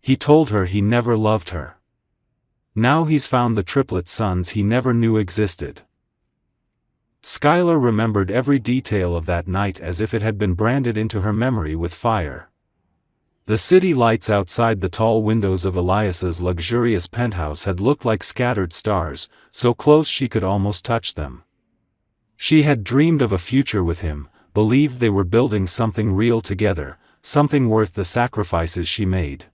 He told her he never loved her. Now he's found the triplet sons he never knew existed. Skylar remembered every detail of that night as if it had been branded into her memory with fire. The city lights outside the tall windows of Elias's luxurious penthouse had looked like scattered stars, so close she could almost touch them. She had dreamed of a future with him, believed they were building something real together, something worth the sacrifices she made.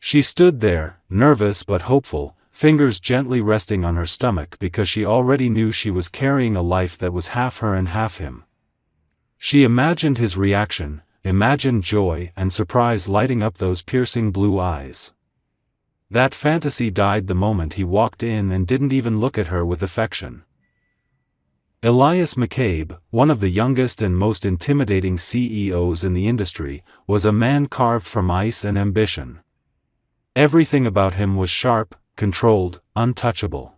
She stood there, nervous but hopeful, fingers gently resting on her stomach because she already knew she was carrying a life that was half her and half him. She imagined his reaction, imagined joy and surprise lighting up those piercing blue eyes. That fantasy died the moment he walked in and didn't even look at her with affection. Elias McCabe, one of the youngest and most intimidating CEOs in the industry, was a man carved from ice and ambition. Everything about him was sharp, controlled, untouchable.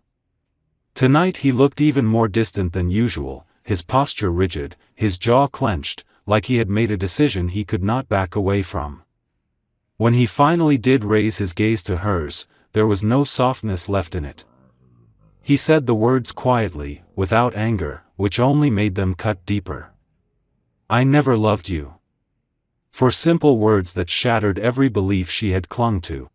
Tonight he looked even more distant than usual, his posture rigid, his jaw clenched, like he had made a decision he could not back away from. When he finally did raise his gaze to hers, there was no softness left in it. He said the words quietly, without anger, which only made them cut deeper. "I never loved you." For simple words that shattered every belief she had clung to.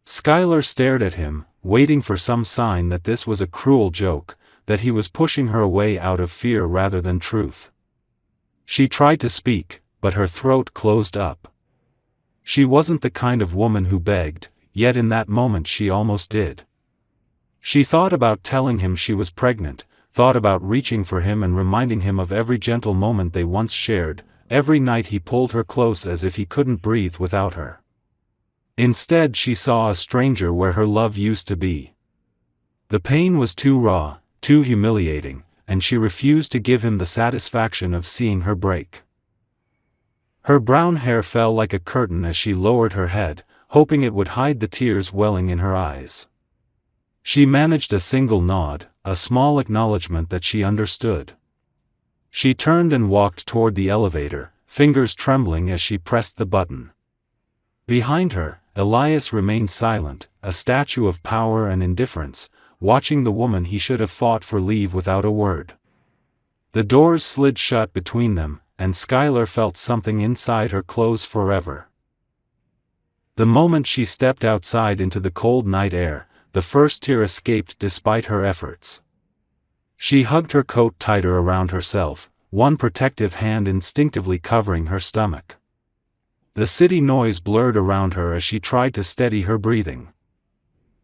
Skylar stared at him, waiting for some sign that this was a cruel joke, that he was pushing her away out of fear rather than truth. She tried to speak, but her throat closed up. She wasn't the kind of woman who begged, yet in that moment she almost did. She thought about telling him she was pregnant, thought about reaching for him and reminding him of every gentle moment they once shared, every night he pulled her close as if he couldn't breathe without her. Instead she saw a stranger where her love used to be. The pain was too raw, too humiliating, and she refused to give him the satisfaction of seeing her break. Her brown hair fell like a curtain as she lowered her head, hoping it would hide the tears welling in her eyes. She managed a single nod, a small acknowledgement that she understood. She turned and walked toward the elevator, fingers trembling as she pressed the button. Behind her, Elias remained silent, a statue of power and indifference, watching the woman he should have fought for leave without a word. The doors slid shut between them, and Skylar felt something inside her close forever. The moment she stepped outside into the cold night air, the first tear escaped despite her efforts. She hugged her coat tighter around herself, one protective hand instinctively covering her stomach. The city noise blurred around her as she tried to steady her breathing.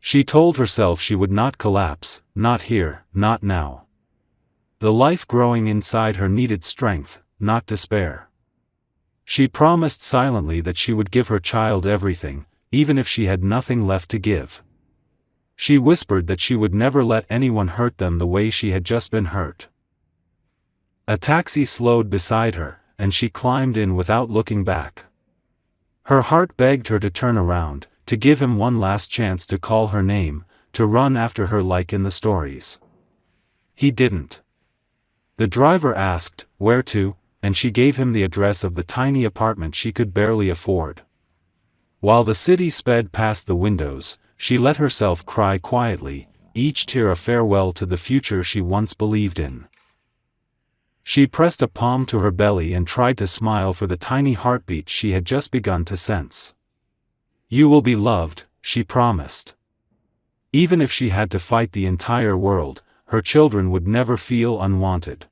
She told herself she would not collapse, not here, not now. The life growing inside her needed strength, not despair. She promised silently that she would give her child everything, even if she had nothing left to give. She whispered that she would never let anyone hurt them the way she had just been hurt. A taxi slowed beside her, and she climbed in without looking back. Her heart begged her to turn around, to give him one last chance to call her name, to run after her like in the stories. He didn't. The driver asked, "Where to?" and she gave him the address of the tiny apartment she could barely afford. While the city sped past the windows, she let herself cry quietly, each tear a farewell to the future she once believed in. She pressed a palm to her belly and tried to smile for the tiny heartbeat she had just begun to sense. "You will be loved," she promised. Even if she had to fight the entire world, her children would never feel unwanted.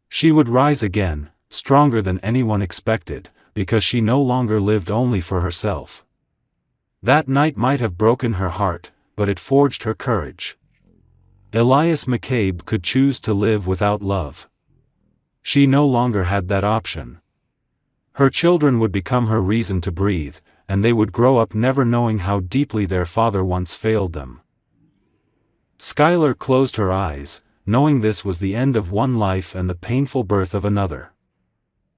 She would rise again, stronger than anyone expected, because she no longer lived only for herself. That night might have broken her heart, but it forged her courage. Elias McCabe could choose to live without love. She no longer had that option. Her children would become her reason to breathe, and they would grow up never knowing how deeply their father once failed them. Skylar closed her eyes, knowing this was the end of one life and the painful birth of another.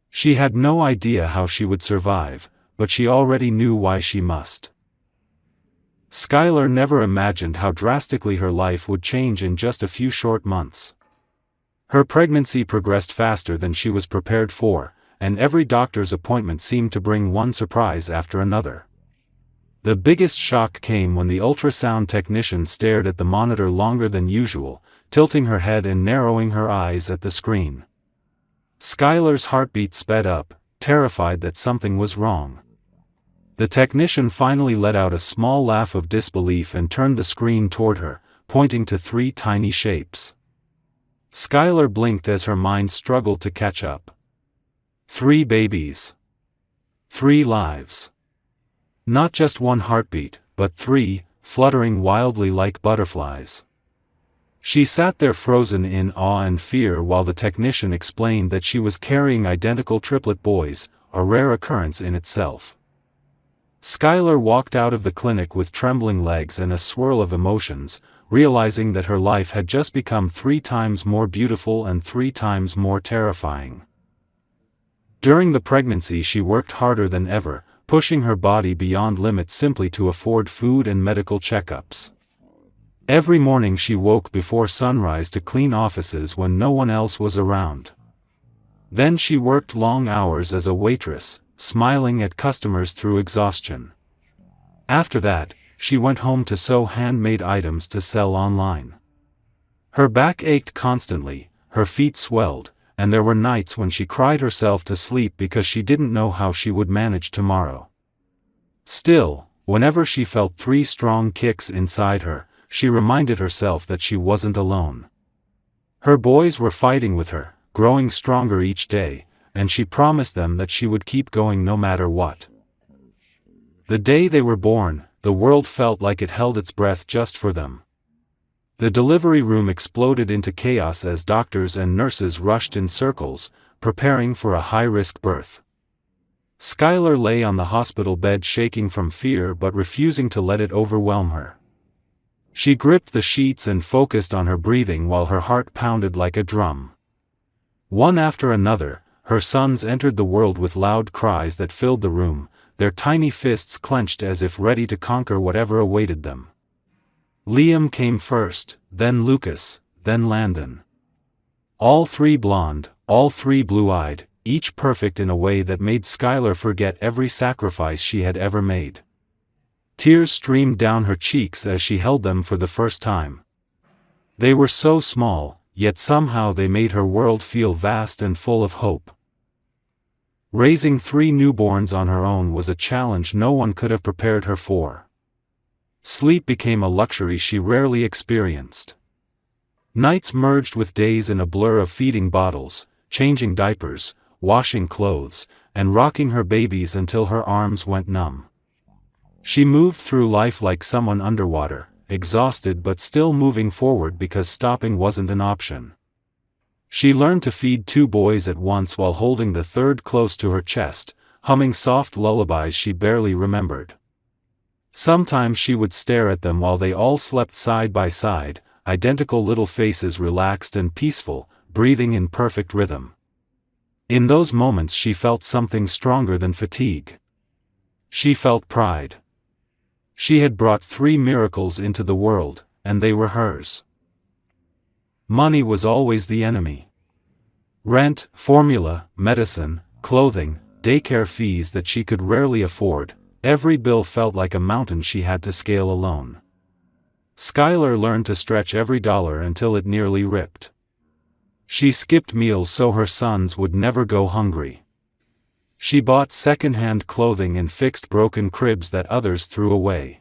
She had no idea how she would survive, but she already knew why she must. Skylar never imagined how drastically her life would change in just a few short months. Her pregnancy progressed faster than she was prepared for, and every doctor's appointment seemed to bring one surprise after another. The biggest shock came when the ultrasound technician stared at the monitor longer than usual, tilting her head and narrowing her eyes at the screen. Skylar's heartbeat sped up, terrified that something was wrong. The technician finally let out a small laugh of disbelief and turned the screen toward her, pointing to 3 tiny shapes. Skylar blinked as her mind struggled to catch up. 3 babies. 3 lives. Not just 1 heartbeat, but 3, fluttering wildly like butterflies. She sat there frozen in awe and fear while the technician explained that she was carrying identical triplet boys, a rare occurrence in itself. Skylar walked out of the clinic with trembling legs and a swirl of emotions, realizing that her life had just become 3 times more beautiful and 3 times more terrifying. During the pregnancy she worked harder than ever, pushing her body beyond limits simply to afford food and medical checkups. Every morning she woke before sunrise to clean offices when no one else was around. Then she worked long hours as a waitress, smiling at customers through exhaustion. After that, she went home to sew handmade items to sell online. Her back ached constantly, her feet swelled, and there were nights when she cried herself to sleep because she didn't know how she would manage tomorrow. Still, whenever she felt 3 strong kicks inside her, she reminded herself that she wasn't alone. Her boys were fighting with her, growing stronger each day, and she promised them that she would keep going no matter what. The day they were born, the world felt like it held its breath just for them. The delivery room exploded into chaos as doctors and nurses rushed in circles, preparing for a high-risk birth. Skylar lay on the hospital bed shaking from fear but refusing to let it overwhelm her. She gripped the sheets and focused on her breathing while her heart pounded like a drum. One after another, her sons entered the world with loud cries that filled the room, their tiny fists clenched as if ready to conquer whatever awaited them. Liam came first, then Lucas, then Landon. All 3 blonde, all 3 blue-eyed, each perfect in a way that made Skylar forget every sacrifice she had ever made. Tears streamed down her cheeks as she held them for the first time. They were so small, yet somehow they made her world feel vast and full of hope. Raising 3 newborns on her own was a challenge no one could have prepared her for. Sleep became a luxury she rarely experienced. Nights merged with days in a blur of feeding bottles, changing diapers, washing clothes, and rocking her babies until her arms went numb. She moved through life like someone underwater, exhausted but still moving forward because stopping wasn't an option. She learned to feed 2 boys at once while holding the 3rd close to her chest, humming soft lullabies she barely remembered. Sometimes she would stare at them while they all slept side by side, identical little faces relaxed and peaceful, breathing in perfect rhythm. In those moments she felt something stronger than fatigue. She felt pride. She had brought 3 miracles into the world, and they were hers. Money was always the enemy. Rent, formula, medicine, clothing, daycare fees that she could rarely afford, every bill felt like a mountain she had to scale alone. Skylar learned to stretch every dollar until it nearly ripped. She skipped meals so her sons would never go hungry. She bought second-hand clothing and fixed broken cribs that others threw away.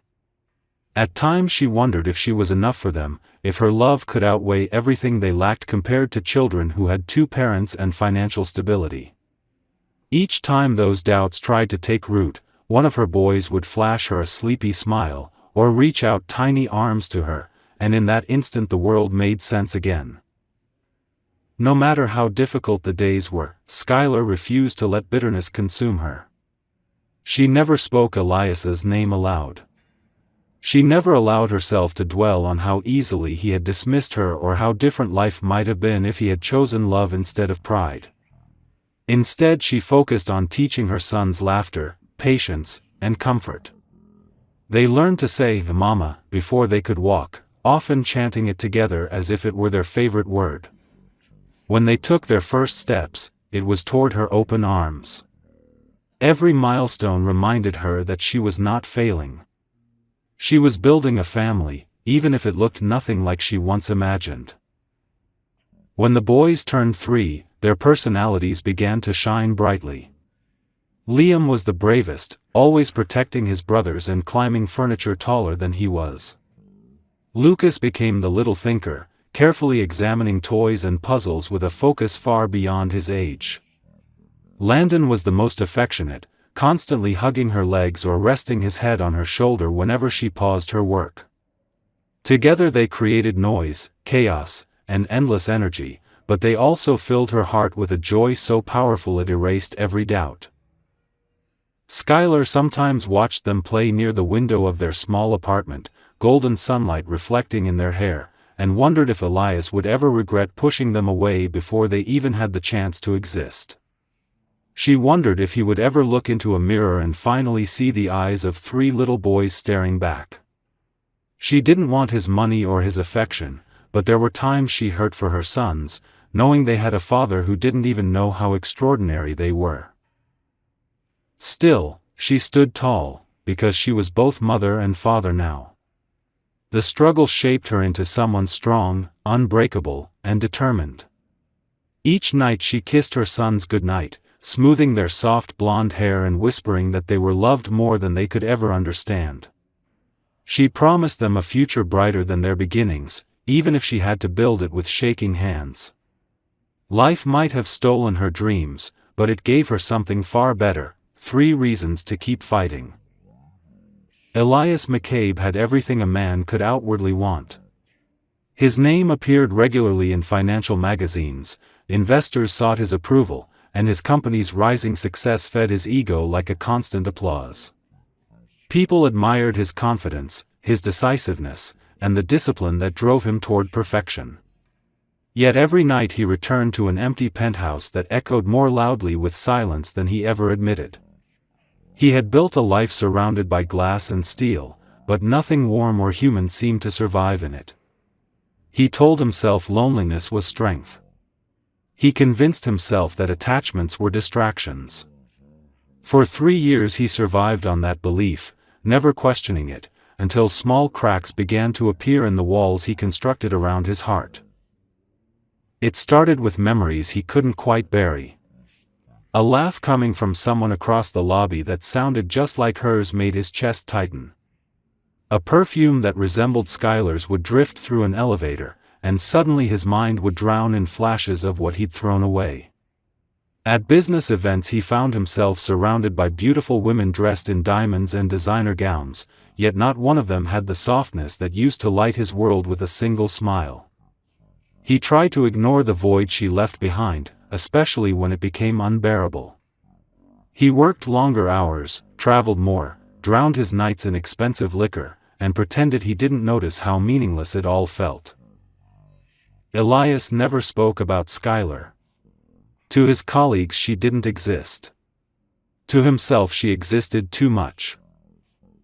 At times she wondered if she was enough for them, if her love could outweigh everything they lacked compared to children who had 2 parents and financial stability. Each time those doubts tried to take root, one of her boys would flash her a sleepy smile, or reach out tiny arms to her, and in that instant the world made sense again. No matter how difficult the days were, Skylar refused to let bitterness consume her. She never spoke Elias's name aloud. She never allowed herself to dwell on how easily he had dismissed her or how different life might have been if he had chosen love instead of pride. Instead she focused on teaching her sons laughter, patience, and comfort. They learned to say "Mama" before they could walk, often chanting it together as if it were their favorite word. When they took their first steps, it was toward her open arms. Every milestone reminded her that she was not failing. She was building a family, even if it looked nothing like she once imagined. When the boys turned 3, their personalities began to shine brightly. Liam was the bravest, always protecting his brothers and climbing furniture taller than he was. Lucas became the little thinker, carefully examining toys and puzzles with a focus far beyond his age. Landon was the most affectionate, constantly hugging her legs or resting his head on her shoulder whenever she paused her work. Together they created noise, chaos, and endless energy, but they also filled her heart with a joy so powerful it erased every doubt. Skylar sometimes watched them play near the window of their small apartment, golden sunlight reflecting in their hair, and wondered if Elias would ever regret pushing them away before they even had the chance to exist. She wondered if he would ever look into a mirror and finally see the eyes of 3 little boys staring back. She didn't want his money or his affection, but there were times she hurt for her sons, knowing they had a father who didn't even know how extraordinary they were. Still, she stood tall, because she was both mother and father now. The struggle shaped her into someone strong, unbreakable, and determined. Each night she kissed her sons goodnight, smoothing their soft blonde hair and whispering that they were loved more than they could ever understand. She promised them a future brighter than their beginnings, even if she had to build it with shaking hands. Life might have stolen her dreams, but it gave her something far better: 3 reasons to keep fighting. Elias McCabe had everything a man could outwardly want. His name appeared regularly in financial magazines, investors sought his approval, and his company's rising success fed his ego like a constant applause. People admired his confidence, his decisiveness, and the discipline that drove him toward perfection. Yet every night he returned to an empty penthouse that echoed more loudly with silence than he ever admitted. He had built a life surrounded by glass and steel, but nothing warm or human seemed to survive in it. He told himself loneliness was strength. He convinced himself that attachments were distractions. For 3 years he survived on that belief, never questioning it, until small cracks began to appear in the walls he constructed around his heart. It started with memories he couldn't quite bury. A laugh coming from someone across the lobby that sounded just like hers made his chest tighten. A perfume that resembled Skylar's would drift through an elevator, and suddenly his mind would drown in flashes of what he'd thrown away. At business events he found himself surrounded by beautiful women dressed in diamonds and designer gowns, yet not one of them had the softness that used to light his world with a single smile. He tried to ignore the void she left behind, especially when it became unbearable. He worked longer hours, traveled more, drowned his nights in expensive liquor, and pretended he didn't notice how meaningless it all felt. Elias never spoke about Skylar. To his colleagues she didn't exist. To himself she existed too much.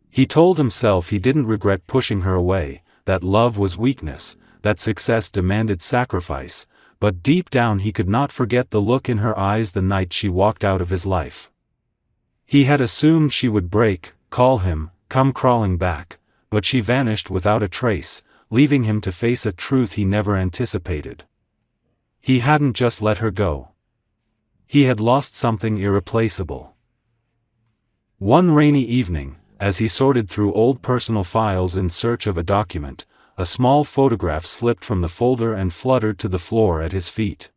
He told himself he didn't regret pushing her away, that love was weakness, that success demanded sacrifice, but deep down he could not forget the look in her eyes the night she walked out of his life. He had assumed she would break, call him, come crawling back, but she vanished without a trace, leaving him to face a truth he never anticipated. He hadn't just let her go. He had lost something irreplaceable. One rainy evening, as he sorted through old personal files in search of a document, a small photograph slipped from the folder and fluttered to the floor at his feet.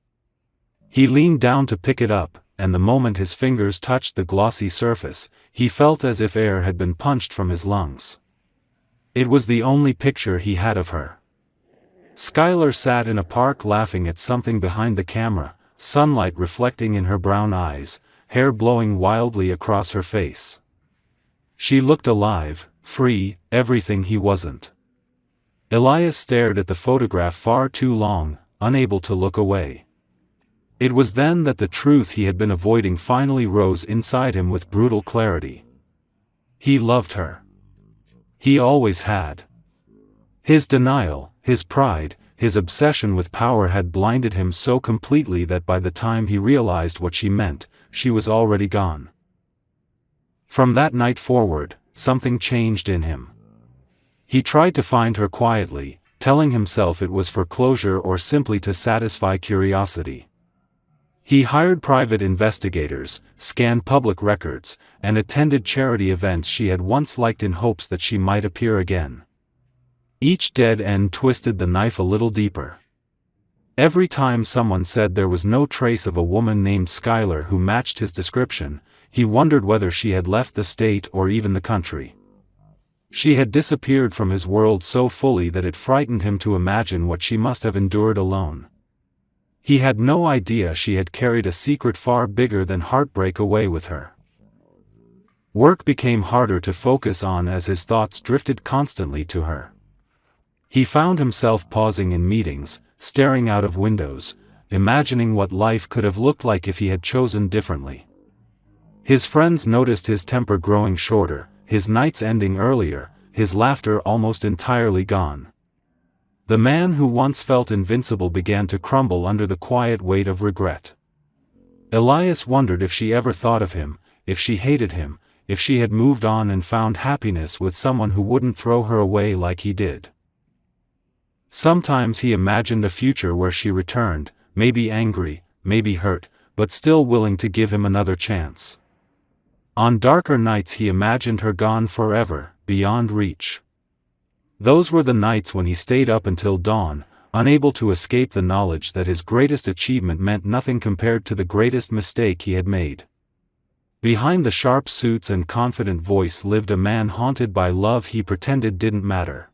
He leaned down to pick it up, and the moment his fingers touched the glossy surface, he felt as if air had been punched from his lungs. It was the only picture he had of her. Skylar sat in a park laughing at something behind the camera, sunlight reflecting in her brown eyes, hair blowing wildly across her face. She looked alive, free, everything he wasn't. Elias stared at the photograph far too long, unable to look away. It was then that the truth he had been avoiding finally rose inside him with brutal clarity. He loved her. He always had. His denial, his pride, his obsession with power had blinded him so completely that by the time he realized what she meant, she was already gone. From that night forward, something changed in him. He tried to find her quietly, telling himself it was for closure or simply to satisfy curiosity. He hired private investigators, scanned public records, and attended charity events she had once liked in hopes that she might appear again. Each dead end twisted the knife a little deeper. Every time someone said there was no trace of a woman named Skylar who matched his description, he wondered whether she had left the state or even the country. She had disappeared from his world so fully that it frightened him to imagine what she must have endured alone. He had no idea she had carried a secret far bigger than heartbreak away with her. Work became harder to focus on as his thoughts drifted constantly to her. He found himself pausing in meetings, staring out of windows, imagining what life could have looked like if he had chosen differently. His friends noticed his temper growing shorter, his nights ending earlier, his laughter almost entirely gone. The man who once felt invincible began to crumble under the quiet weight of regret. Elias wondered if she ever thought of him, if she hated him, if she had moved on and found happiness with someone who wouldn't throw her away like he did. Sometimes he imagined a future where she returned, maybe angry, maybe hurt, but still willing to give him another chance. On darker nights he imagined her gone forever, beyond reach. Those were the nights when he stayed up until dawn, unable to escape the knowledge that his greatest achievement meant nothing compared to the greatest mistake he had made. Behind the sharp suits and confident voice lived a man haunted by love he pretended didn't matter.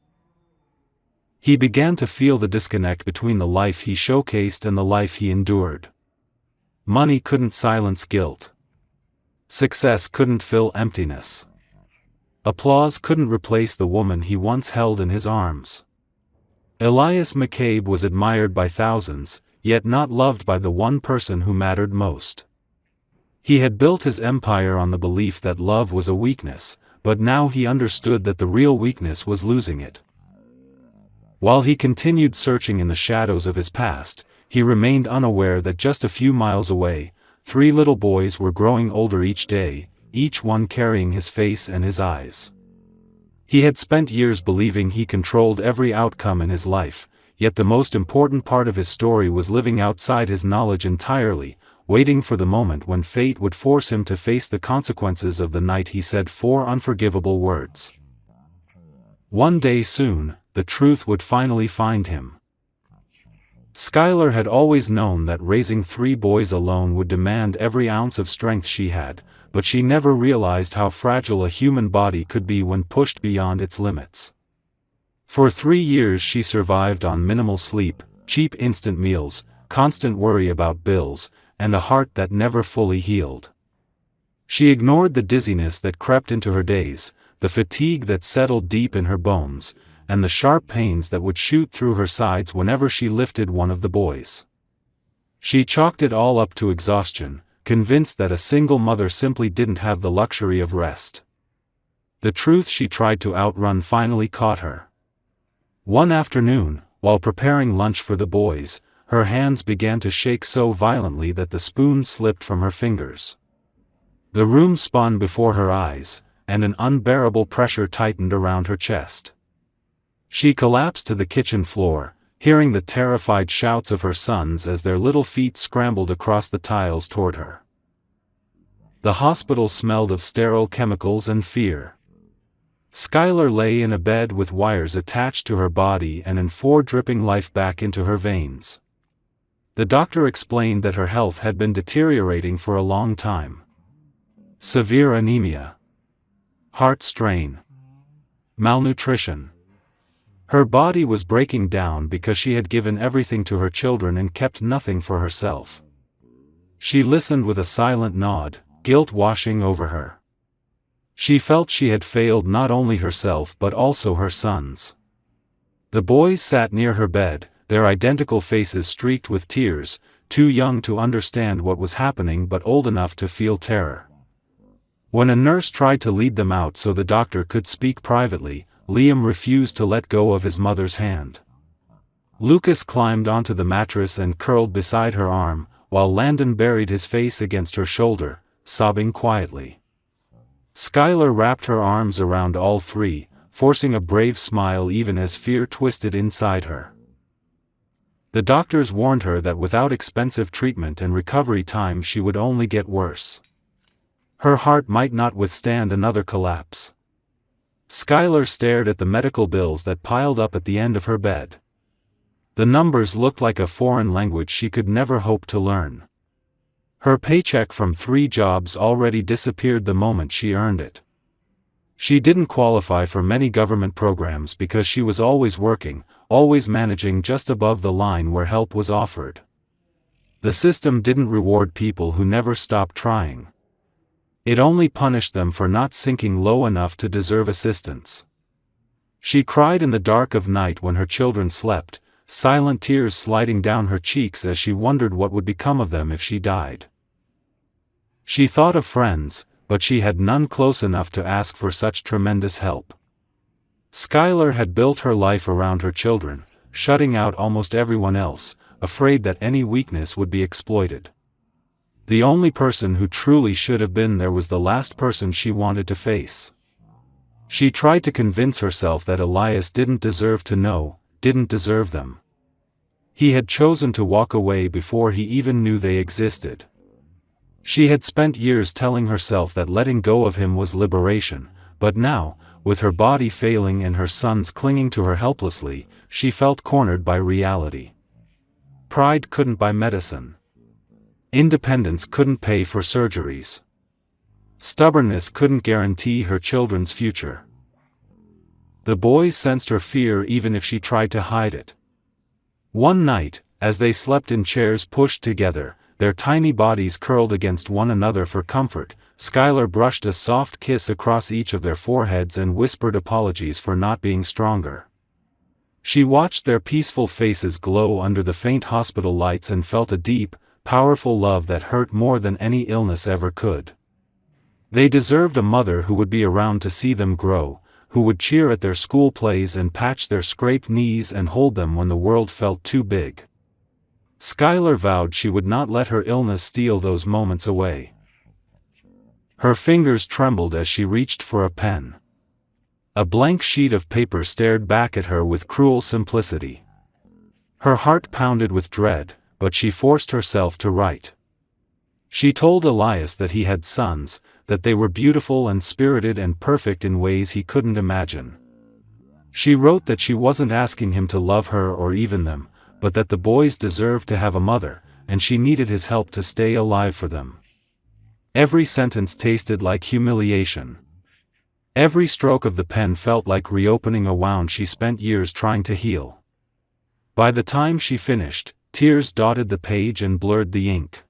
He began to feel the disconnect between the life he showcased and the life he endured. Money couldn't silence guilt. Success couldn't fill emptiness. Applause couldn't replace the woman he once held in his arms. Elias McCabe was admired by thousands, yet not loved by the one person who mattered most. He had built his empire on the belief that love was a weakness, but now he understood that the real weakness was losing it. While he continued searching in the shadows of his past, he remained unaware that just a few miles away, 3 little boys were growing older each day, each one carrying his face and his eyes. He had spent years believing he controlled every outcome in his life, yet the most important part of his story was living outside his knowledge entirely, waiting for the moment when fate would force him to face the consequences of the night he said 4 unforgivable words. One day soon, the truth would finally find him. Skylar had always known that raising 3 boys alone would demand every ounce of strength she had, but she never realized how fragile a human body could be when pushed beyond its limits. For 3 years she survived on minimal sleep, cheap instant meals, constant worry about bills, and a heart that never fully healed. She ignored the dizziness that crept into her days, the fatigue that settled deep in her bones, and the sharp pains that would shoot through her sides whenever she lifted one of the boys. She chalked it all up to exhaustion, convinced that a single mother simply didn't have the luxury of rest. The truth she tried to outrun finally caught her. One afternoon, while preparing lunch for the boys, her hands began to shake so violently that the spoon slipped from her fingers. The room spun before her eyes, and an unbearable pressure tightened around her chest. She collapsed to the kitchen floor, hearing the terrified shouts of her sons as their little feet scrambled across the tiles toward her. The hospital smelled of sterile chemicals and fear. Skylar lay in a bed with wires attached to her body and N4 dripping life back into her veins. The doctor explained that her health had been deteriorating for a long time. Severe anemia. Heart strain. Malnutrition. Her body was breaking down because she had given everything to her children and kept nothing for herself. She listened with a silent nod, guilt washing over her. She felt she had failed not only herself but also her sons. The boys sat near her bed, their identical faces streaked with tears, too young to understand what was happening but old enough to feel terror. When a nurse tried to lead them out so the doctor could speak privately, Liam refused to let go of his mother's hand. Lucas climbed onto the mattress and curled beside her arm, while Landon buried his face against her shoulder, sobbing quietly. Skylar wrapped her arms around all 3, forcing a brave smile even as fear twisted inside her. The doctors warned her that without expensive treatment and recovery time she would only get worse. Her heart might not withstand another collapse. Skylar stared at the medical bills that piled up at the end of her bed. The numbers looked like a foreign language she could never hope to learn. Her paycheck from 3 jobs already disappeared the moment she earned it. She didn't qualify for many government programs because she was always working, always managing just above the line where help was offered. The system didn't reward people who never stopped trying. It only punished them for not sinking low enough to deserve assistance. She cried in the dark of night when her children slept, silent tears sliding down her cheeks as she wondered what would become of them if she died. She thought of friends, but she had none close enough to ask for such tremendous help. Skylar had built her life around her children, shutting out almost everyone else, afraid that any weakness would be exploited. The only person who truly should have been there was the last person she wanted to face. She tried to convince herself that Elias didn't deserve to know, didn't deserve them. He had chosen to walk away before he even knew they existed. She had spent years telling herself that letting go of him was liberation, but now, with her body failing and her sons clinging to her helplessly, she felt cornered by reality. Pride couldn't buy medicine. Independence couldn't pay for surgeries. Stubbornness couldn't guarantee her children's future. The boys sensed her fear even if she tried to hide it. One night, as they slept in chairs pushed together, their tiny bodies curled against one another for comfort, Skylar brushed a soft kiss across each of their foreheads and whispered apologies for not being stronger. She watched their peaceful faces glow under the faint hospital lights and felt a deep, powerful love that hurt more than any illness ever could. They deserved a mother who would be around to see them grow, who would cheer at their school plays and patch their scraped knees and hold them when the world felt too big. Skylar vowed she would not let her illness steal those moments away. Her fingers trembled as she reached for a pen. A blank sheet of paper stared back at her with cruel simplicity. Her heart pounded with dread, but she forced herself to write. She told Elias that he had sons, that they were beautiful and spirited and perfect in ways he couldn't imagine. She wrote that she wasn't asking him to love her or even them, but that the boys deserved to have a mother, and she needed his help to stay alive for them. Every sentence tasted like humiliation. Every stroke of the pen felt like reopening a wound she spent years trying to heal. By the time she finished, tears dotted the page and blurred the ink.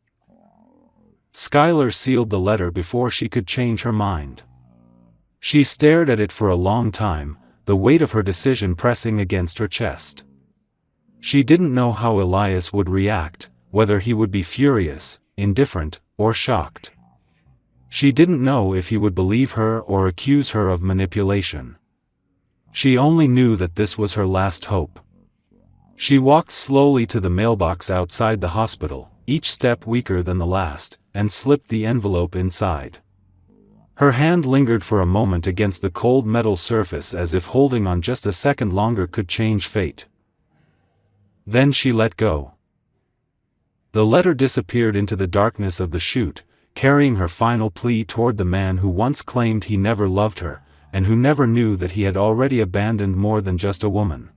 Skylar sealed the letter before she could change her mind. She stared at it for a long time, the weight of her decision pressing against her chest. She didn't know how Elias would react, whether he would be furious, indifferent, or shocked. She didn't know if he would believe her or accuse her of manipulation. She only knew that this was her last hope. She walked slowly to the mailbox outside the hospital, each step weaker than the last, and slipped the envelope inside. Her hand lingered for a moment against the cold metal surface as if holding on just a second longer could change fate. Then she let go. The letter disappeared into the darkness of the chute, carrying her final plea toward the man who once claimed he never loved her, and who never knew that he had already abandoned more than just a woman.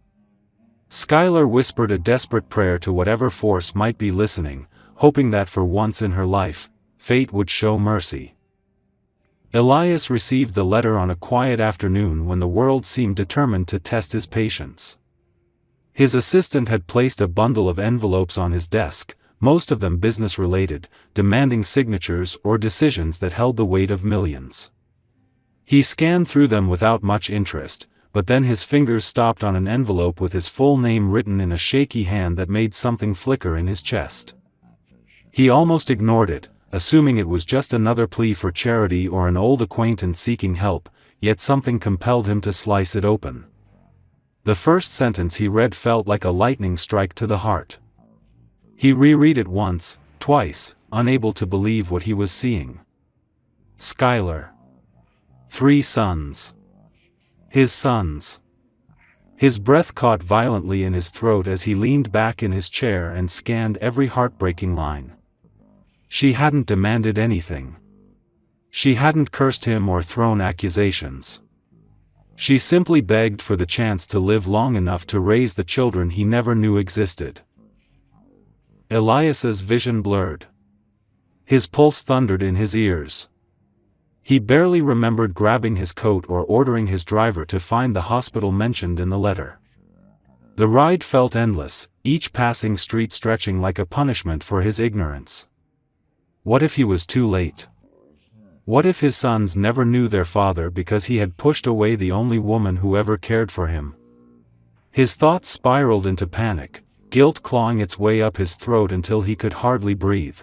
Skylar whispered a desperate prayer to whatever force might be listening, hoping that for once in her life, fate would show mercy. Elias received the letter on a quiet afternoon when the world seemed determined to test his patience. His assistant had placed a bundle of envelopes on his desk, most of them business-related, demanding signatures or decisions that held the weight of millions. He scanned through them without much interest, but then his fingers stopped on an envelope with his full name written in a shaky hand that made something flicker in his chest. He almost ignored it, assuming it was just another plea for charity or an old acquaintance seeking help, yet something compelled him to slice it open. The first sentence he read felt like a lightning strike to the heart. He reread it once, twice, unable to believe what he was seeing. Skylar. 3 sons. His sons. His breath caught violently in his throat as he leaned back in his chair and scanned every heartbreaking line. She hadn't demanded anything. She hadn't cursed him or thrown accusations. She simply begged for the chance to live long enough to raise the children he never knew existed. Elias's vision blurred. His pulse thundered in his ears. He barely remembered grabbing his coat or ordering his driver to find the hospital mentioned in the letter. The ride felt endless, each passing street stretching like a punishment for his ignorance. What if he was too late? What if his sons never knew their father because he had pushed away the only woman who ever cared for him? His thoughts spiraled into panic, guilt clawing its way up his throat until he could hardly breathe.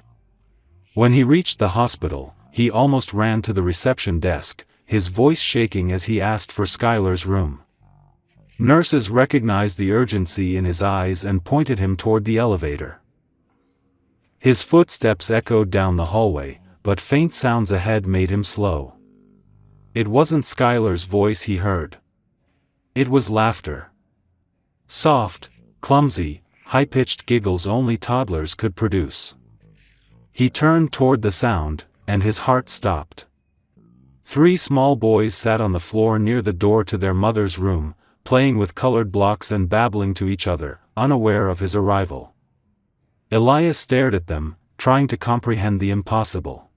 When he reached the hospital, he almost ran to the reception desk, his voice shaking as he asked for Skylar's room. Nurses recognized the urgency in his eyes and pointed him toward the elevator. His footsteps echoed down the hallway, but faint sounds ahead made him slow. It wasn't Skylar's voice he heard. It was laughter. Soft, clumsy, high-pitched giggles only toddlers could produce. He turned toward the sound, and his heart stopped. 3 small boys sat on the floor near the door to their mother's room, playing with colored blocks and babbling to each other, unaware of his arrival. Elias stared at them, trying to comprehend the impossible.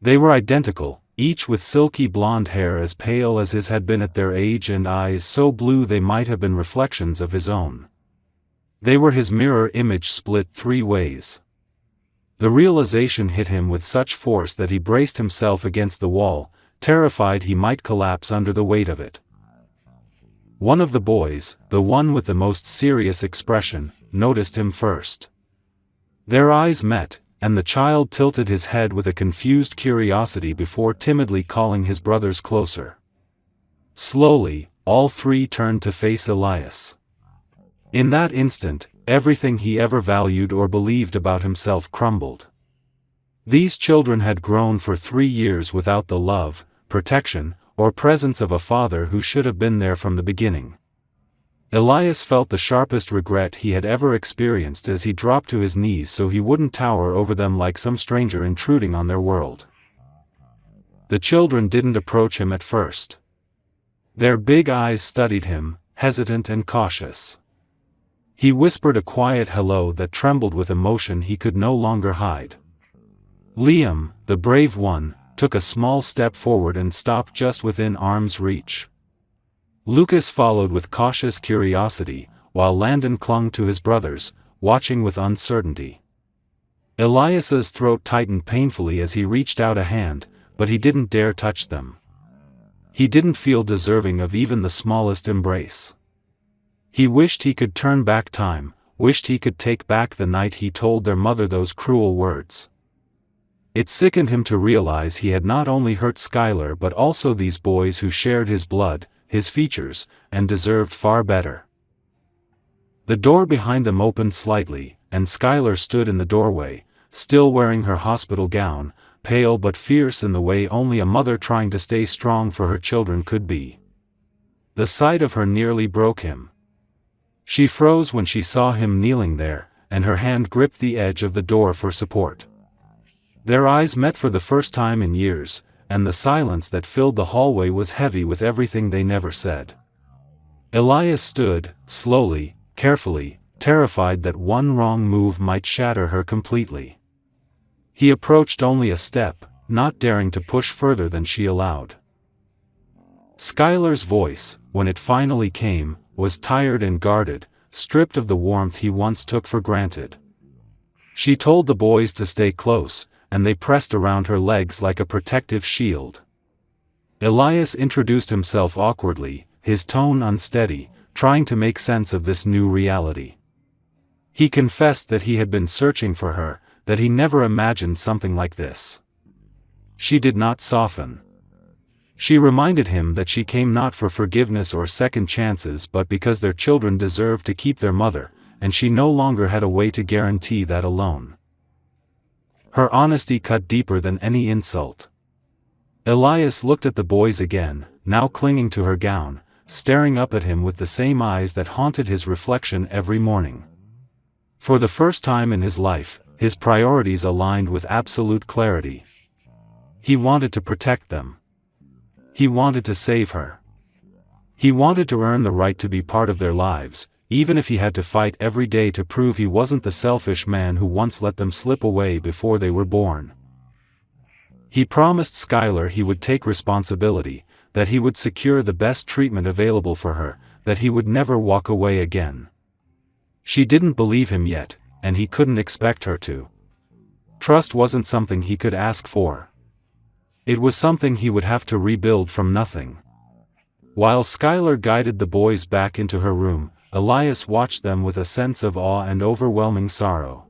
They were identical, each with silky blonde hair as pale as his had been at their age and eyes so blue they might have been reflections of his own. They were his mirror image split 3 ways. The realization hit him with such force that he braced himself against the wall, terrified he might collapse under the weight of it. One of the boys, the one with the most serious expression, noticed him first. Their eyes met, and the child tilted his head with a confused curiosity before timidly calling his brothers closer. Slowly, all 3 turned to face Elias. In that instant, everything he ever valued or believed about himself crumbled. These children had grown for 3 years without the love, protection, or presence of a father who should have been there from the beginning. Elias felt the sharpest regret he had ever experienced as he dropped to his knees so he wouldn't tower over them like some stranger intruding on their world. The children didn't approach him at first. Their big eyes studied him, hesitant and cautious. He whispered a quiet hello that trembled with emotion he could no longer hide. Liam, the brave one, took a small step forward and stopped just within arm's reach. Lucas followed with cautious curiosity, while Landon clung to his brothers, watching with uncertainty. Elias's throat tightened painfully as he reached out a hand, but he didn't dare touch them. He didn't feel deserving of even the smallest embrace. He wished he could turn back time, wished he could take back the night he told their mother those cruel words. It sickened him to realize he had not only hurt Skylar but also these boys who shared his blood, his features, and deserved far better. The door behind them opened slightly, and Skylar stood in the doorway, still wearing her hospital gown, pale but fierce in the way only a mother trying to stay strong for her children could be. The sight of her nearly broke him. She froze when she saw him kneeling there, and her hand gripped the edge of the door for support. Their eyes met for the first time in years, and the silence that filled the hallway was heavy with everything they never said. Elias stood, slowly, carefully, terrified that one wrong move might shatter her completely. He approached only a step, not daring to push further than she allowed. Skylar's voice, when it finally came, was tired and guarded, stripped of the warmth he once took for granted. She told the boys to stay close, and they pressed around her legs like a protective shield. Elias introduced himself awkwardly, his tone unsteady, trying to make sense of this new reality. He confessed that he had been searching for her, that he never imagined something like this. She did not soften. She reminded him that she came not for forgiveness or second chances but because their children deserved to keep their mother, and she no longer had a way to guarantee that alone. Her honesty cut deeper than any insult. Elias looked at the boys again, now clinging to her gown, staring up at him with the same eyes that haunted his reflection every morning. For the first time in his life, his priorities aligned with absolute clarity. He wanted to protect them. He wanted to save her. He wanted to earn the right to be part of their lives, even if he had to fight every day to prove he wasn't the selfish man who once let them slip away before they were born. He promised Skylar he would take responsibility, that he would secure the best treatment available for her, that he would never walk away again. She didn't believe him yet, and he couldn't expect her to. Trust wasn't something he could ask for. It was something he would have to rebuild from nothing. While Skylar guided the boys back into her room, Elias watched them with a sense of awe and overwhelming sorrow.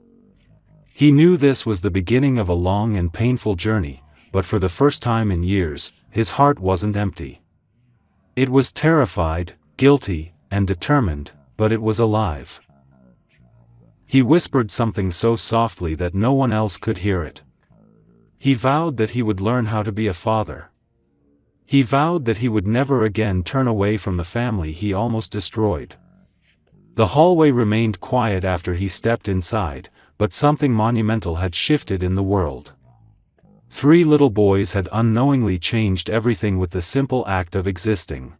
He knew this was the beginning of a long and painful journey, but for the first time in years, his heart wasn't empty. It was terrified, guilty, and determined, but it was alive. He whispered something so softly that no one else could hear it. He vowed that he would learn how to be a father. He vowed that he would never again turn away from the family he almost destroyed. The hallway remained quiet after he stepped inside, but something monumental had shifted in the world. 3 little boys had unknowingly changed everything with the simple act of existing.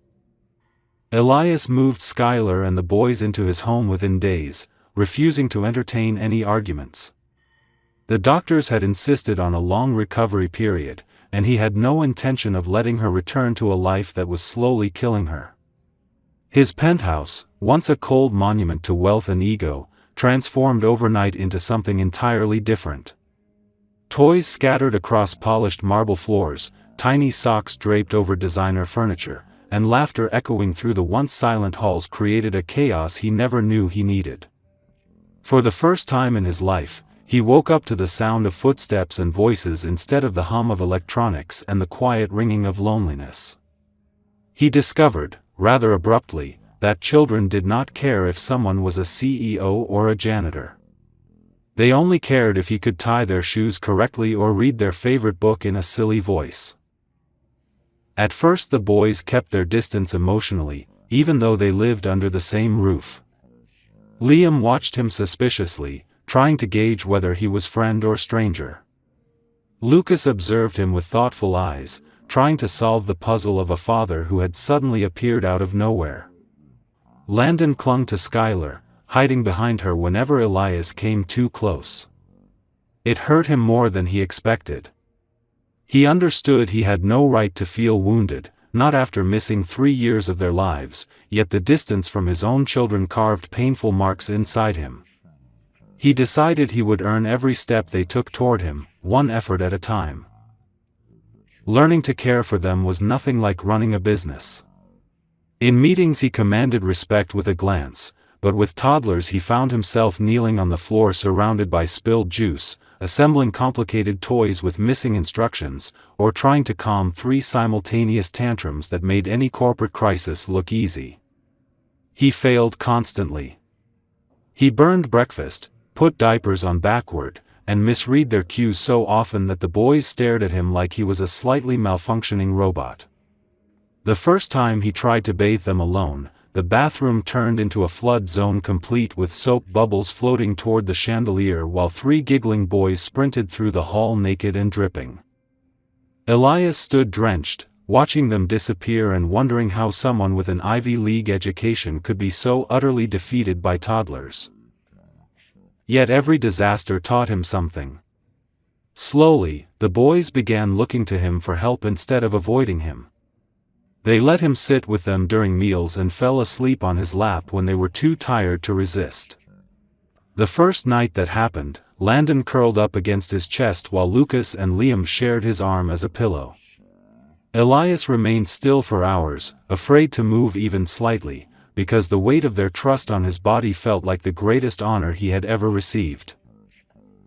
Elias moved Skylar and the boys into his home within days, refusing to entertain any arguments. The doctors had insisted on a long recovery period, and he had no intention of letting her return to a life that was slowly killing her. His penthouse, once a cold monument to wealth and ego, transformed overnight into something entirely different. Toys scattered across polished marble floors, tiny socks draped over designer furniture, and laughter echoing through the once silent halls created a chaos he never knew he needed. For the first time in his life, he woke up to the sound of footsteps and voices instead of the hum of electronics and the quiet ringing of loneliness. He discovered, rather abruptly, that children did not care if someone was a CEO or a janitor. They only cared if he could tie their shoes correctly or read their favorite book in a silly voice. At first the boys kept their distance emotionally, even though they lived under the same roof. Liam watched him suspiciously, trying to gauge whether he was friend or stranger. Lucas observed him with thoughtful eyes, trying to solve the puzzle of a father who had suddenly appeared out of nowhere. Landon clung to Skylar, hiding behind her whenever Elias came too close. It hurt him more than he expected. He understood he had no right to feel wounded, not after missing 3 years of their lives, yet the distance from his own children carved painful marks inside him. He decided he would earn every step they took toward him, one effort at a time. Learning to care for them was nothing like running a business. In meetings he commanded respect with a glance, but with toddlers he found himself kneeling on the floor surrounded by spilled juice, assembling complicated toys with missing instructions, or trying to calm 3 simultaneous tantrums that made any corporate crisis look easy. He failed constantly. He burned breakfast, put diapers on backward, and misread their cues so often that the boys stared at him like he was a slightly malfunctioning robot. The first time he tried to bathe them alone, the bathroom turned into a flood zone complete with soap bubbles floating toward the chandelier while 3 giggling boys sprinted through the hall naked and dripping. Elias stood drenched, watching them disappear and wondering how someone with an Ivy League education could be so utterly defeated by toddlers. Yet every disaster taught him something. Slowly, the boys began looking to him for help instead of avoiding him. They let him sit with them during meals and fell asleep on his lap when they were too tired to resist. The first night that happened, Landon curled up against his chest while Lucas and Liam shared his arm as a pillow. Elias remained still for hours, afraid to move even slightly, because the weight of their trust on his body felt like the greatest honor he had ever received.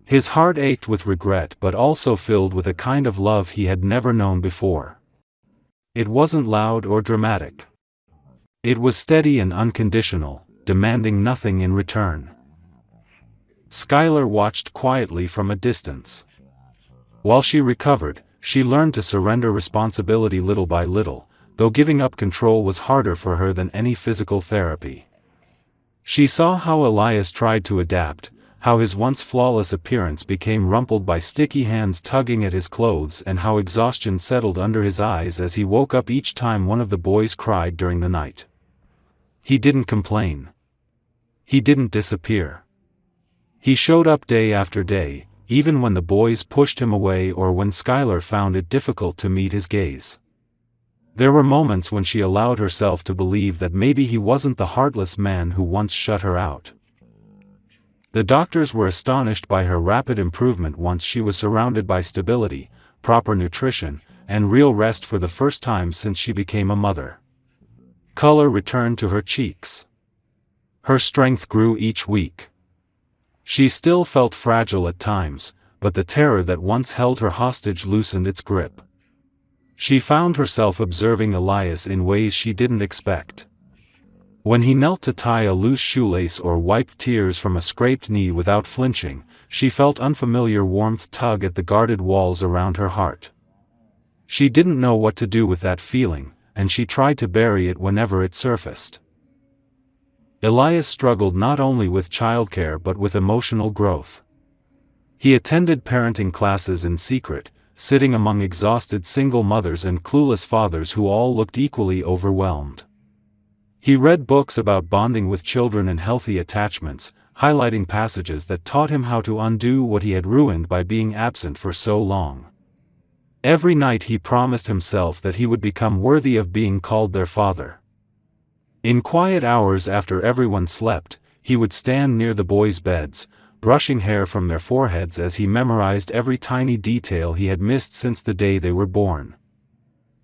His heart ached with regret but also filled with a kind of love he had never known before. It wasn't loud or dramatic. It was steady and unconditional, demanding nothing in return. Skylar watched quietly from a distance. While she recovered, she learned to surrender responsibility little by little, though giving up control was harder for her than any physical therapy. She saw how Elias tried to adapt, how his once flawless appearance became rumpled by sticky hands tugging at his clothes, and how exhaustion settled under his eyes as he woke up each time one of the boys cried during the night. He didn't complain. He didn't disappear. He showed up day after day, even when the boys pushed him away or when Skylar found it difficult to meet his gaze. There were moments when she allowed herself to believe that maybe he wasn't the heartless man who once shut her out. The doctors were astonished by her rapid improvement once she was surrounded by stability, proper nutrition, and real rest for the first time since she became a mother. Color returned to her cheeks. Her strength grew each week. She still felt fragile at times, but the terror that once held her hostage loosened its grip. She found herself observing Elias in ways she didn't expect. When he knelt to tie a loose shoelace or wiped tears from a scraped knee without flinching, she felt unfamiliar warmth tug at the guarded walls around her heart. She didn't know what to do with that feeling, and she tried to bury it whenever it surfaced. Elias struggled not only with childcare but with emotional growth. He attended parenting classes in secret, sitting among exhausted single mothers and clueless fathers who all looked equally overwhelmed. He read books about bonding with children and healthy attachments, highlighting passages that taught him how to undo what he had ruined by being absent for so long. Every night he promised himself that he would become worthy of being called their father. In quiet hours after everyone slept, he would stand near the boys' beds, brushing hair from their foreheads as he memorized every tiny detail he had missed since the day they were born.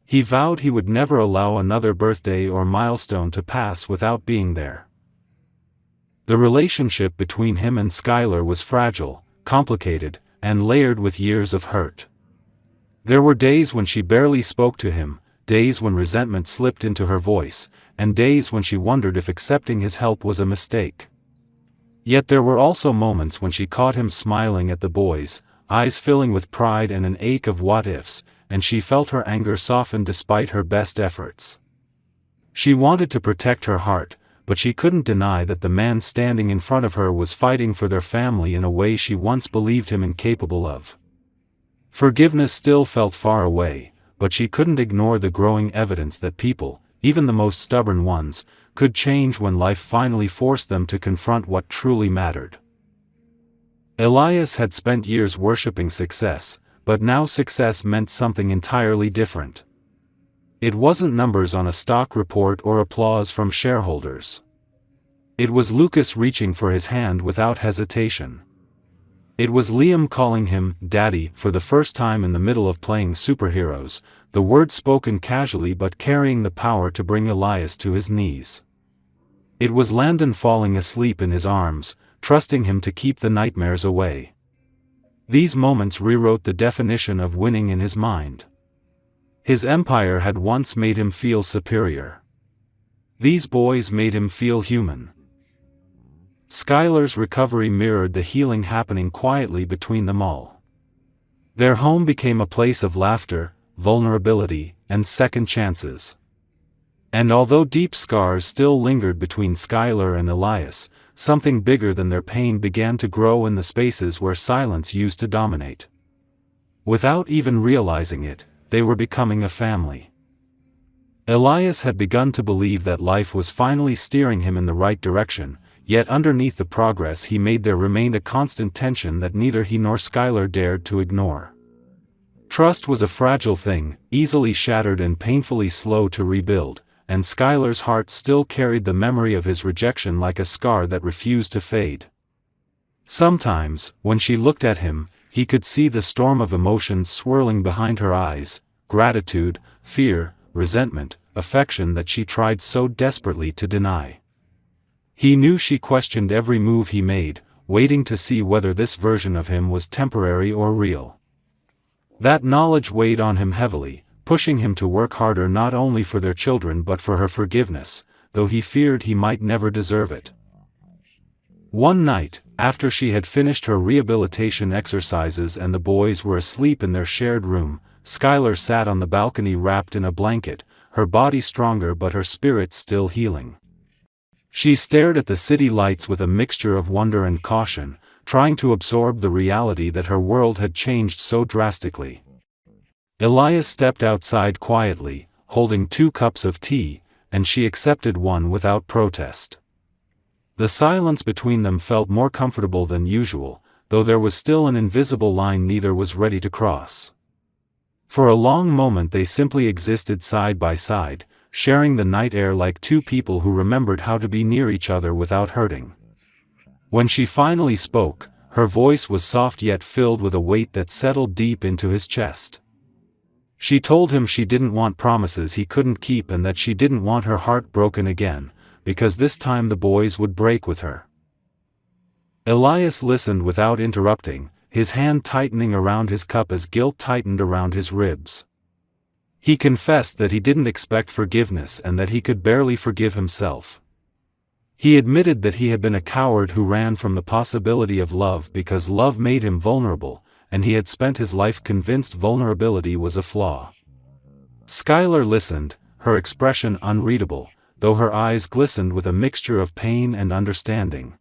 He vowed he would never allow another birthday or milestone to pass without being there. The relationship between him and Skylar was fragile, complicated, and layered with years of hurt. There were days when she barely spoke to him, days when resentment slipped into her voice, and days when she wondered if accepting his help was a mistake. Yet there were also moments when she caught him smiling at the boys, eyes filling with pride and an ache of what-ifs, and she felt her anger soften despite her best efforts. She wanted to protect her heart, but she couldn't deny that the man standing in front of her was fighting for their family in a way she once believed him incapable of. Forgiveness still felt far away, but she couldn't ignore the growing evidence that people, even the most stubborn ones, could change when life finally forced them to confront what truly mattered. Elias had spent years worshipping success, but now success meant something entirely different. It wasn't numbers on a stock report or applause from shareholders. It was Lucas reaching for his hand without hesitation. It was Liam calling him "Daddy" for the first time in the middle of playing superheroes, the word spoken casually but carrying the power to bring Elias to his knees. It was Landon falling asleep in his arms, trusting him to keep the nightmares away. These moments rewrote the definition of winning in his mind. His empire had once made him feel superior. These boys made him feel human. Skylar's recovery mirrored the healing happening quietly between them all. Their home became a place of laughter, vulnerability, and second chances. And although deep scars still lingered between Skylar and Elias, something bigger than their pain began to grow in the spaces where silence used to dominate. Without even realizing it, they were becoming a family. Elias had begun to believe that life was finally steering him in the right direction, yet underneath the progress he made there remained a constant tension that neither he nor Skylar dared to ignore. Trust was a fragile thing, easily shattered and painfully slow to rebuild, and Skylar's heart still carried the memory of his rejection like a scar that refused to fade. Sometimes, when she looked at him, he could see the storm of emotions swirling behind her eyes: gratitude, fear, resentment, affection that she tried so desperately to deny. He knew she questioned every move he made, waiting to see whether this version of him was temporary or real. That knowledge weighed on him heavily, pushing him to work harder not only for their children but for her forgiveness, though he feared he might never deserve it. One night, after she had finished her rehabilitation exercises and the boys were asleep in their shared room, Skylar sat on the balcony wrapped in a blanket, her body stronger but her spirit still healing. She stared at the city lights with a mixture of wonder and caution, trying to absorb the reality that her world had changed so drastically. Elias stepped outside quietly, holding 2 cups of tea, and she accepted one without protest. The silence between them felt more comfortable than usual, though there was still an invisible line neither was ready to cross. For a long moment they simply existed side by side, sharing the night air like 2 people who remembered how to be near each other without hurting. When she finally spoke, her voice was soft yet filled with a weight that settled deep into his chest. She told him she didn't want promises he couldn't keep and that she didn't want her heart broken again, because this time the boys would break with her. Elias listened without interrupting, his hand tightening around his cup as guilt tightened around his ribs. He confessed that he didn't expect forgiveness and that he could barely forgive himself. He admitted that he had been a coward who ran from the possibility of love because love made him vulnerable, and he had spent his life convinced vulnerability was a flaw. Skylar listened, her expression unreadable, though her eyes glistened with a mixture of pain and understanding.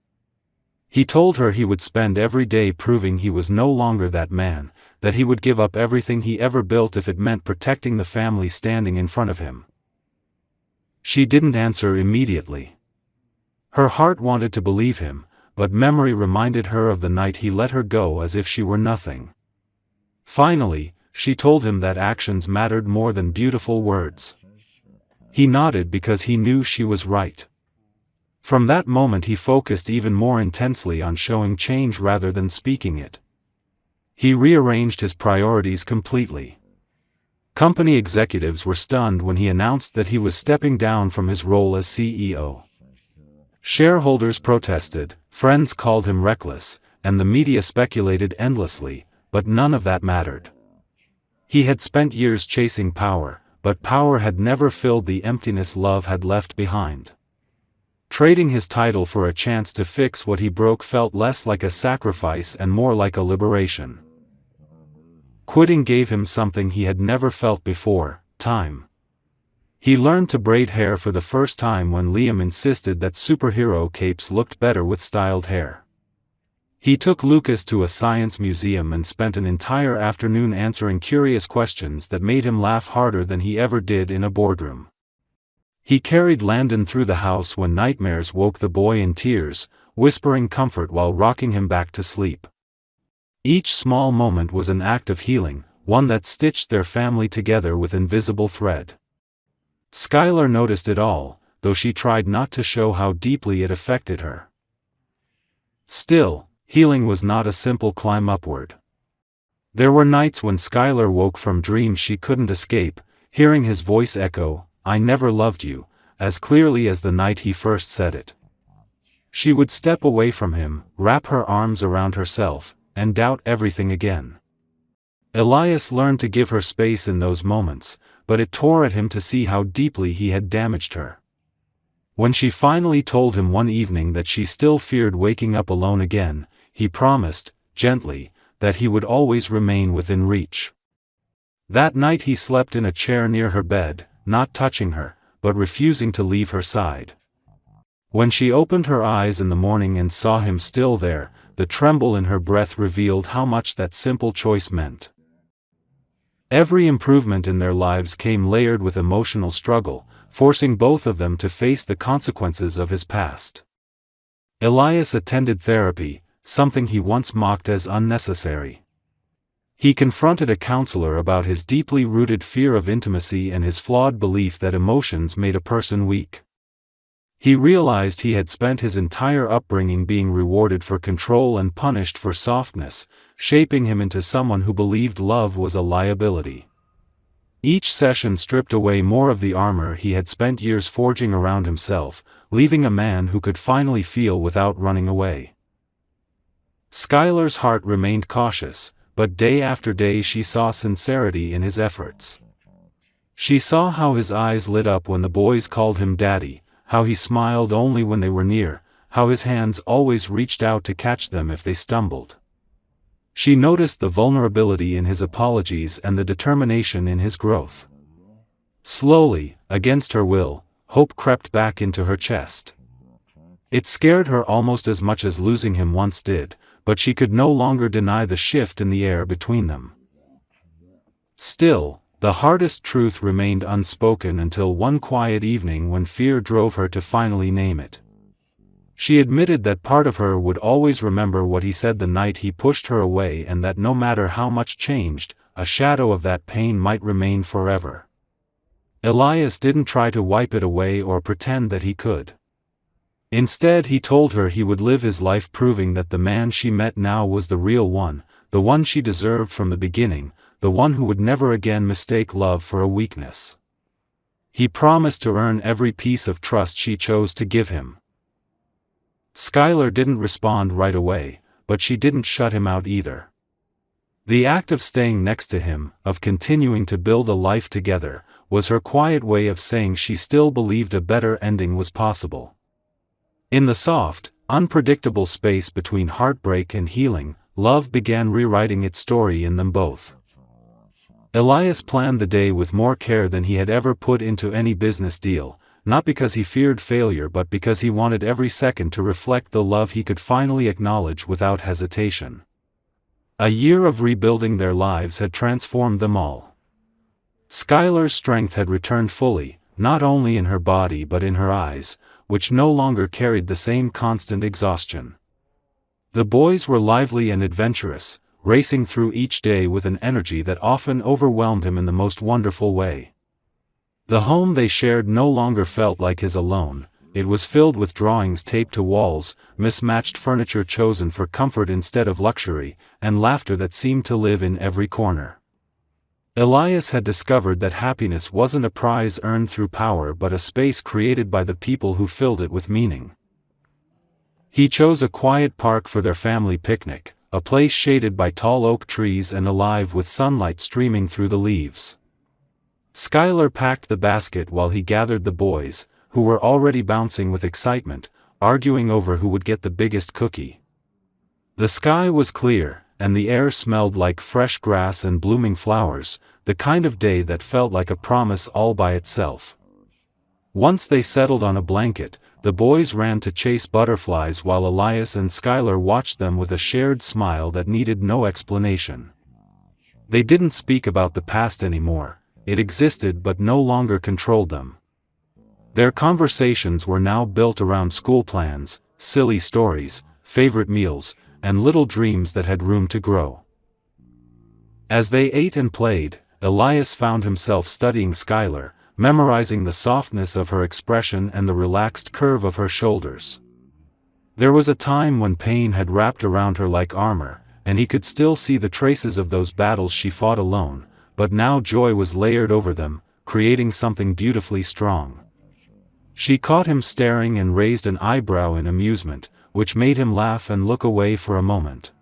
He told her he would spend every day proving he was no longer that man, that he would give up everything he ever built if it meant protecting the family standing in front of him. She didn't answer immediately. Her heart wanted to believe him, but memory reminded her of the night he let her go as if she were nothing. Finally, she told him that actions mattered more than beautiful words. He nodded because he knew she was right. From that moment he focused even more intensely on showing change rather than speaking it. He rearranged his priorities completely. Company executives were stunned when he announced that he was stepping down from his role as CEO. Shareholders protested, friends called him reckless, and the media speculated endlessly, but none of that mattered. He had spent years chasing power, but power had never filled the emptiness love had left behind. Trading his title for a chance to fix what he broke felt less like a sacrifice and more like a liberation. Quitting gave him something he had never felt before: time. He learned to braid hair for the first time when Liam insisted that superhero capes looked better with styled hair. He took Lucas to a science museum and spent an entire afternoon answering curious questions that made him laugh harder than he ever did in a boardroom. He carried Landon through the house when nightmares woke the boy in tears, whispering comfort while rocking him back to sleep. Each small moment was an act of healing, one that stitched their family together with invisible thread. Skylar noticed it all, though she tried not to show how deeply it affected her. Still, healing was not a simple climb upward. There were nights when Skylar woke from dreams she couldn't escape, hearing his voice echo, "I never loved you," as clearly as the night he first said it. She would step away from him, wrap her arms around herself, and doubt everything again. Elias learned to give her space in those moments, but it tore at him to see how deeply he had damaged her. When she finally told him one evening that she still feared waking up alone again, he promised, gently, that he would always remain within reach. That night he slept in a chair near her bed, not touching her, but refusing to leave her side. When she opened her eyes in the morning and saw him still there, the tremble in her breath revealed how much that simple choice meant. Every improvement in their lives came layered with emotional struggle, forcing both of them to face the consequences of his past. Elias attended therapy, something he once mocked as unnecessary. He confronted a counselor about his deeply rooted fear of intimacy and his flawed belief that emotions made a person weak. He realized he had spent his entire upbringing being rewarded for control and punished for softness, shaping him into someone who believed love was a liability. Each session stripped away more of the armor he had spent years forging around himself, leaving a man who could finally feel without running away. Skylar's heart remained cautious, but day after day she saw sincerity in his efforts. She saw how his eyes lit up when the boys called him daddy, how he smiled only when they were near, how his hands always reached out to catch them if they stumbled. She noticed the vulnerability in his apologies and the determination in his growth. Slowly, against her will, hope crept back into her chest. It scared her almost as much as losing him once did, but she could no longer deny the shift in the air between them. Still, the hardest truth remained unspoken until one quiet evening when fear drove her to finally name it. She admitted that part of her would always remember what he said the night he pushed her away, and that no matter how much changed, a shadow of that pain might remain forever. Elias didn't try to wipe it away or pretend that he could. Instead, he told her he would live his life proving that the man she met now was the real one, the one she deserved from the beginning, the one who would never again mistake love for a weakness. He promised to earn every piece of trust she chose to give him. Skylar didn't respond right away, but she didn't shut him out either. The act of staying next to him, of continuing to build a life together, was her quiet way of saying she still believed a better ending was possible. In the soft, unpredictable space between heartbreak and healing, love began rewriting its story in them both. Elias planned the day with more care than he had ever put into any business deal, not because he feared failure but because he wanted every second to reflect the love he could finally acknowledge without hesitation. A year of rebuilding their lives had transformed them all. Skylar's strength had returned fully, not only in her body but in her eyes, which no longer carried the same constant exhaustion. The boys were lively and adventurous, racing through each day with an energy that often overwhelmed him in the most wonderful way. The home they shared no longer felt like his alone. It was filled with drawings taped to walls, mismatched furniture chosen for comfort instead of luxury, and laughter that seemed to live in every corner. Elias had discovered that happiness wasn't a prize earned through power but a space created by the people who filled it with meaning. He chose a quiet park for their family picnic, a place shaded by tall oak trees and alive with sunlight streaming through the leaves. Skylar packed the basket while he gathered the boys, who were already bouncing with excitement, arguing over who would get the biggest cookie. The sky was clear, and the air smelled like fresh grass and blooming flowers, the kind of day that felt like a promise all by itself. Once they settled on a blanket, the boys ran to chase butterflies while Elias and Skylar watched them with a shared smile that needed no explanation. They didn't speak about the past anymore. It existed but no longer controlled them. Their conversations were now built around school plans, silly stories, favorite meals, and little dreams that had room to grow. As they ate and played, Elias found himself studying Skylar, memorizing the softness of her expression and the relaxed curve of her shoulders. There was a time when pain had wrapped around her like armor, and he could still see the traces of those battles she fought alone, but now joy was layered over them, creating something beautifully strong. She caught him staring and raised an eyebrow in amusement, which made him laugh and look away for a moment.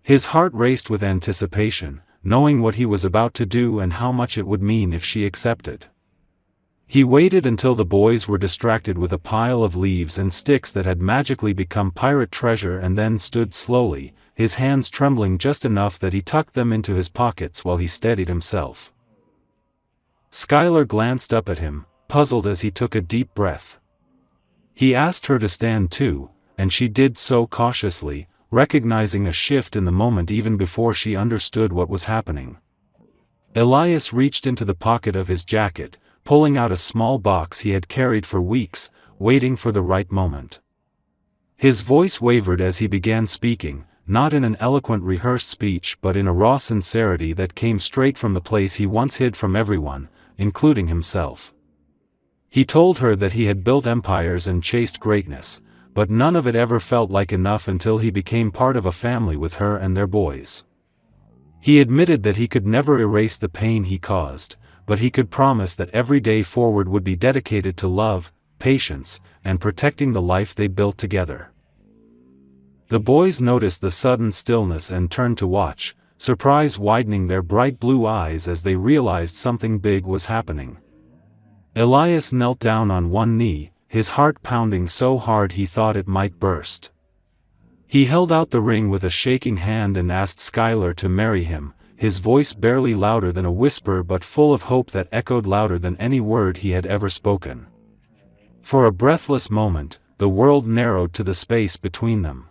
His heart raced with anticipation, knowing what he was about to do and how much it would mean if she accepted. He waited until the boys were distracted with a pile of leaves and sticks that had magically become pirate treasure and then stood slowly, his hands trembling just enough that he tucked them into his pockets while he steadied himself. Skylar glanced up at him, puzzled as he took a deep breath. He asked her to stand too, and she did so cautiously, recognizing a shift in the moment even before she understood what was happening. Elias reached into the pocket of his jacket, pulling out a small box he had carried for weeks, waiting for the right moment. His voice wavered as he began speaking, not in an eloquent rehearsed speech but in a raw sincerity that came straight from the place he once hid from everyone, including himself. He told her that he had built empires and chased greatness, but none of it ever felt like enough until he became part of a family with her and their boys. He admitted that he could never erase the pain he caused, but he could promise that every day forward would be dedicated to love, patience, and protecting the life they built together. The boys noticed the sudden stillness and turned to watch, surprise widening their bright blue eyes as they realized something big was happening. Elias knelt down on one knee, his heart pounding so hard he thought it might burst. He held out the ring with a shaking hand and asked Skylar to marry him, his voice barely louder than a whisper but full of hope that echoed louder than any word he had ever spoken. For a breathless moment, the world narrowed to the space between them.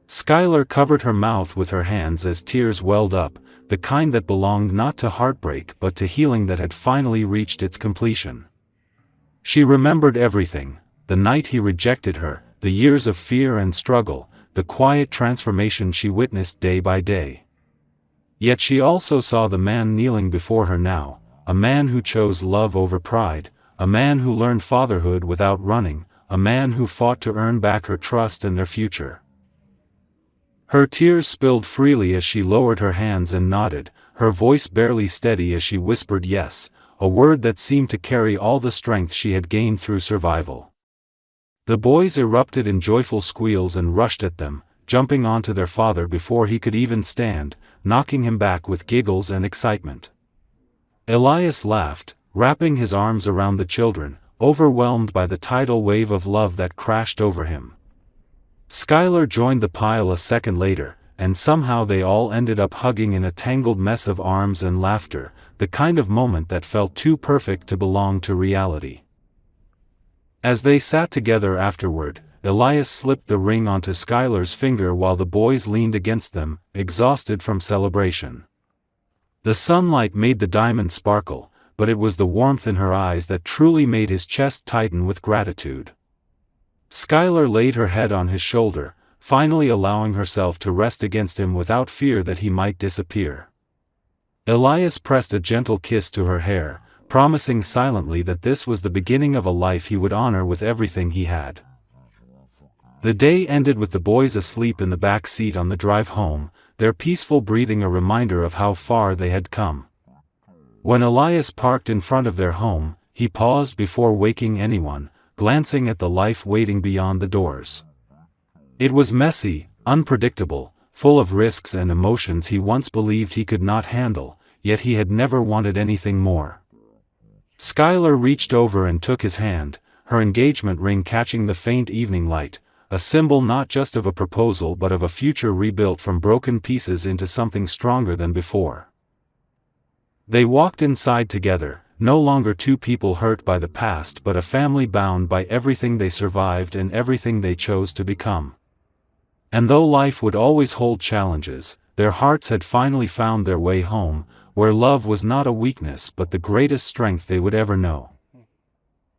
Skylar covered her mouth with her hands as tears welled up, the kind that belonged not to heartbreak but to healing that had finally reached its completion. She remembered everything: the night he rejected her, the years of fear and struggle, the quiet transformation she witnessed day by day. Yet she also saw the man kneeling before her now, a man who chose love over pride, a man who learned fatherhood without running, a man who fought to earn back her trust and their future. Her tears spilled freely as she lowered her hands and nodded, her voice barely steady as she whispered yes, a word that seemed to carry all the strength she had gained through survival. The boys erupted in joyful squeals and rushed at them, jumping onto their father before he could even stand, knocking him back with giggles and excitement. Elias laughed, wrapping his arms around the children, overwhelmed by the tidal wave of love that crashed over him. Skylar joined the pile a second later, and somehow they all ended up hugging in a tangled mess of arms and laughter, the kind of moment that felt too perfect to belong to reality. As they sat together afterward, Elias slipped the ring onto Skylar's finger while the boys leaned against them, exhausted from celebration. The sunlight made the diamond sparkle, but it was the warmth in her eyes that truly made his chest tighten with gratitude. Skylar laid her head on his shoulder, finally allowing herself to rest against him without fear that he might disappear. Elias pressed a gentle kiss to her hair, promising silently that this was the beginning of a life he would honor with everything he had. The day ended with the boys asleep in the back seat on the drive home, their peaceful breathing a reminder of how far they had come. When Elias parked in front of their home, he paused before waking anyone, glancing at the life waiting beyond the doors. It was messy, unpredictable, full of risks and emotions he once believed he could not handle, yet he had never wanted anything more. Skylar reached over and took his hand, her engagement ring catching the faint evening light, a symbol not just of a proposal but of a future rebuilt from broken pieces into something stronger than before. They walked inside together, no longer two people hurt by the past but a family bound by everything they survived and everything they chose to become. And though life would always hold challenges, their hearts had finally found their way home, where love was not a weakness but the greatest strength they would ever know.